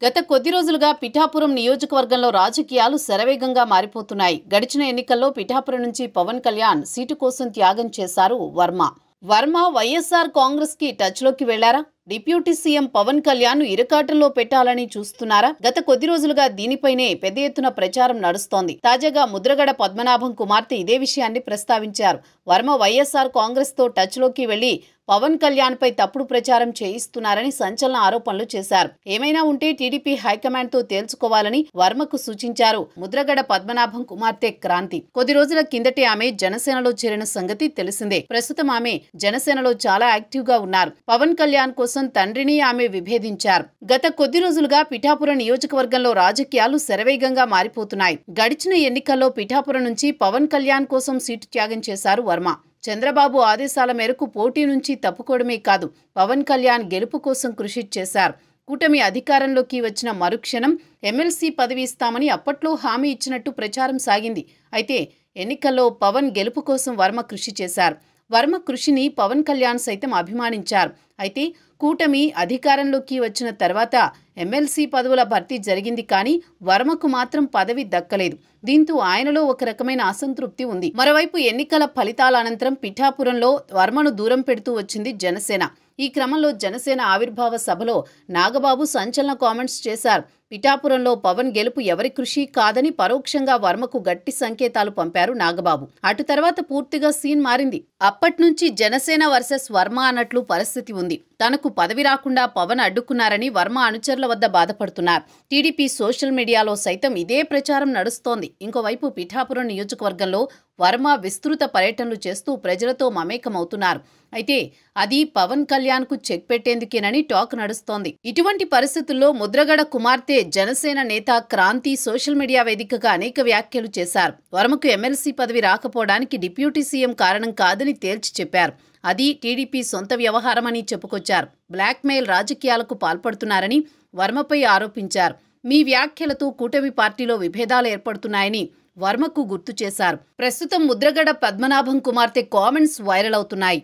గత కొద్ది రోజులుగా పిఠాపురం నియోజకవర్గంలో రాజకీయాలు శరవేగంగా మారిపోతున్నాయి. గడిచిన ఎన్నికల్లో పిఠాపురం నుంచి పవన్ కళ్యాణ్ సీటు కోసం త్యాగం చేశారు వర్మ వైఎస్ఆర్ కాంగ్రెస్ కి టచ్ లోకి వెళ్లారా? డిప్యూటీ సీఎం పవన్ కళ్యాణ్ ఇరకాటంలో పెట్టాలని చూస్తున్నారా? గత కొద్ది రోజులుగా దీనిపైనే పెద్ద ఎత్తున ప్రచారం నడుస్తోంది. తాజాగా ముద్రగడ పద్మనాభం కుమార్తె ఇదే విషయాన్ని ప్రస్తావించారు. వర్మ వైఎస్ఆర్ కాంగ్రెస్ తో టచ్ లోకి వెళ్లి పవన్ కళ్యాణ్ పై తప్పుడు ప్రచారం చేయిస్తున్నారని సంచలన ఆరోపణలు చేశారు. ఏమైనా ఉంటే టీడీపీ హైకమాండ్ తో తేల్చుకోవాలని వర్మకు సూచించారు ముద్రగడ పద్మనాభం కుమార్తె క్రాంతి. కొద్ది రోజుల కిందటే ఆమె జనసేనలో చేరిన సంగతి తెలిసిందే. ప్రస్తుతం ఆమె జనసేనలో చాలా యాక్టివ్ గా ఉన్నారు. పవన్ కళ్యాణ్ కోసం తండ్రిని ఆమె విభేదించారు. గత కొద్ది రోజులుగా పిఠాపురం నియోజకవర్గంలో రాజకీయాలు శరవేగంగా మారిపోతున్నాయి. గడిచిన ఎన్నికల్లో పిఠాపురం నుంచి పవన్ కళ్యాణ్ కోసం సీటు త్యాగం చేశారు వర్మ. చంద్రబాబు ఆదేశాల మేరకు పోటీ నుంచి తప్పుకోవడమే కాదు, పవన్ కళ్యాణ్ గెలుపు కోసం కృషి చేశారు. కూటమి అధికారంలోకి వచ్చిన మరుక్షణం ఎమ్మెల్సీ పదవి ఇస్తామని అప్పట్లో హామీ ఇచ్చినట్టు ప్రచారం సాగింది. అయితే ఎన్నికల్లో పవన్ గెలుపు కోసం వర్మ కృషి చేశారు. వర్మ కృషిని పవన్ కళ్యాణ్ సైతం అభిమానించారు. అయితే కూటమి అధికారంలోకి వచ్చిన తర్వాత ఎమ్మెల్సీ పదవుల భర్తీ జరిగింది, కానీ వర్మకు మాత్రం పదవి దక్కలేదు. దీంతో ఆయనలో ఒక రకమైన అసంతృప్తి ఉంది. మరోవైపు ఎన్నికల ఫలితాల అనంతరం పిఠాపురంలో వర్మను దూరం పెడుతూ వచ్చింది జనసేన. ఈ క్రమంలో జనసేన ఆవిర్భావ సభలో నాగబాబు సంచలన కామెంట్స్ చేశారు. పిఠాపురంలో పవన్ గెలుపు ఎవరి కృషి కాదని పరోక్షంగా వర్మకు గట్టి సంకేతాలు పంపారు నాగబాబు. అటు తర్వాత పూర్తిగా సీన్ మారింది. అప్పట్నుంచి జనసేన వర్సెస్ వర్మ అన్నట్లు పరిస్థితి ఉంది. తనకు పదవి రాకుండా పవన్ అడ్డుకున్నారని వర్మ అనుచరుల వద్ద బాధపడుతున్నారు. టీడీపీ సోషల్ మీడియాలో సైతం ఇదే ప్రచారం నడుస్తోంది. ఇంకోవైపు పిఠాపురం నియోజకవర్గంలో వర్మ విస్తృత పర్యటనలు చేస్తూ ప్రజలతో మమేకమవుతున్నారు. అయితే అది పవన్ కళ్యాణ్ కు చెక్ పెట్టేందుకేనని టాక్ నడుస్తోంది. ఇటువంటి పరిస్థితుల్లో ముద్రగడ కుమార్తె జనసేన నేత క్రాంతి సోషల్ మీడియా వేదికగా అనేక వ్యాఖ్యలు చేశారు. వర్మకు ఎమ్మెల్సీ పదవి రాకపోవడానికి డిప్యూటీ సీఎం కారణం కాదని తేల్చి చెప్పారు. అది టీడీపీ సొంత వ్యవహారమని చెప్పుకొచ్చారు. బ్లాక్మెయిల్ రాజకీయాలకు పాల్పడుతున్నారని వర్మపై ఆరోపించారు. మీ వ్యాఖ్యలతో కూటమి పార్టీలో విభేదాలు ఏర్పడుతున్నాయని వర్మకు గుర్తు చేశారు. ప్రస్తుతం ముద్రగడ పద్మనాభం కుమార్తె కామెంట్స్ వైరల్ అవుతున్నాయి.